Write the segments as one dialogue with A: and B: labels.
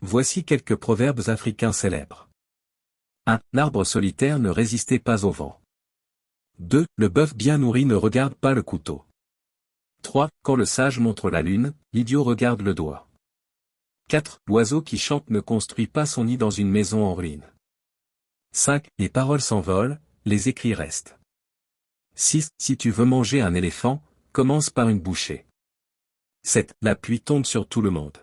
A: Voici quelques proverbes africains célèbres. 1. L'arbre solitaire ne résistait pas au vent. 2. Le bœuf bien nourri ne regarde pas le couteau. 3. Quand le sage montre la lune, l'idiot regarde le doigt. 4. L'oiseau qui chante ne construit pas son nid dans une maison en ruine. 5. Les paroles s'envolent, les écrits restent. 6. Si tu veux manger un éléphant, commence par une bouchée. 7. La pluie tombe sur tout le monde.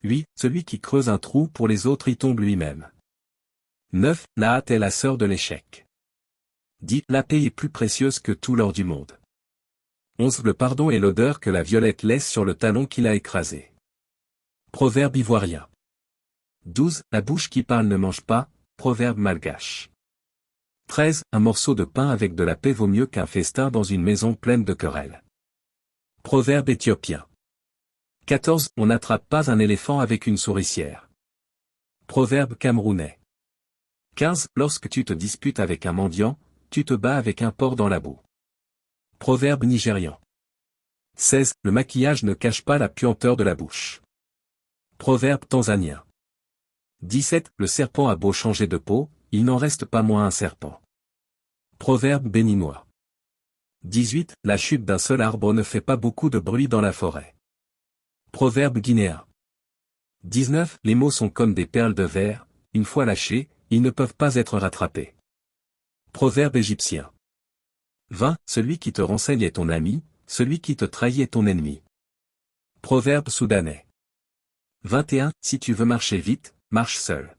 A: 8. Celui qui creuse un trou pour les autres y tombe lui-même. 9. La hâte est la sœur de l'échec. 10. La paix est plus précieuse que tout l'or du monde. 11. Le pardon est l'odeur que la violette laisse sur le talon qu'il a écrasé. Proverbe ivoirien. 12. La bouche qui parle ne mange pas, proverbe malgache. 13. Un morceau de pain avec de la paix vaut mieux qu'un festin dans une maison pleine de querelles. Proverbe éthiopien. 14. On n'attrape pas un éléphant avec une souricière. Proverbe camerounais. 15. Lorsque tu te disputes avec un mendiant, tu te bats avec un porc dans la boue. Proverbe nigérian. 16. Le maquillage ne cache pas la puanteur de la bouche. Proverbe tanzanien. 17. Le serpent a beau changer de peau, il n'en reste pas moins un serpent. Proverbe béninois. 18. La chute d'un seul arbre ne fait pas beaucoup de bruit dans la forêt. Proverbe guinéen. 19. Les mots sont comme des perles de verre, une fois lâchés, ils ne peuvent pas être rattrapés. Proverbe égyptien. 20. Celui qui te renseigne est ton ami, celui qui te trahit est ton ennemi. Proverbe soudanais. 21. Si tu veux marcher vite, marche seul.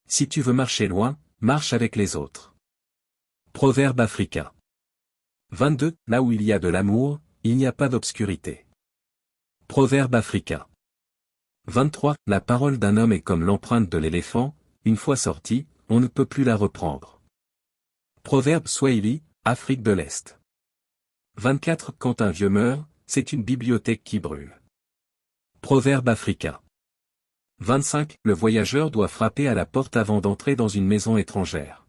A: Si tu veux marcher loin, marche avec les autres. Proverbe africain. 22. Là où il y a de l'amour, il n'y a pas d'obscurité. Proverbe africain. 23. La parole d'un homme est comme l'empreinte de l'éléphant, une fois sortie, on ne peut plus la reprendre. Proverbe swahili, Afrique de l'Est. 24. Quand un vieux meurt, c'est une bibliothèque qui brûle. Proverbe africain. 25. Le voyageur doit frapper à la porte avant d'entrer dans une maison étrangère.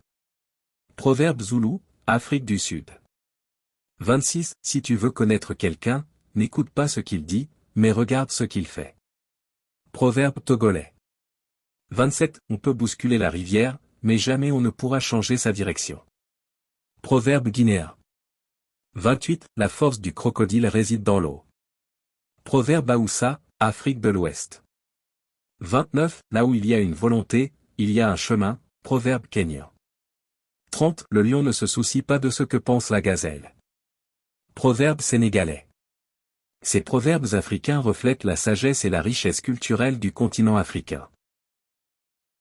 A: Proverbe zoulou, Afrique du Sud. 26. Si tu veux connaître quelqu'un, n'écoute pas ce qu'il dit, mais regarde ce qu'il fait. Proverbe togolais. 27. On peut bousculer la rivière, mais jamais on ne pourra changer sa direction. Proverbe guinéen. 28. La force du crocodile réside dans l'eau. Proverbe Haoussa, Afrique de l'Ouest. 29. Là où il y a une volonté, il y a un chemin, proverbe kényan. 30. Le lion ne se soucie pas de ce que pense la gazelle. Proverbe sénégalais. Ces proverbes africains reflètent la sagesse et la richesse culturelle du continent africain.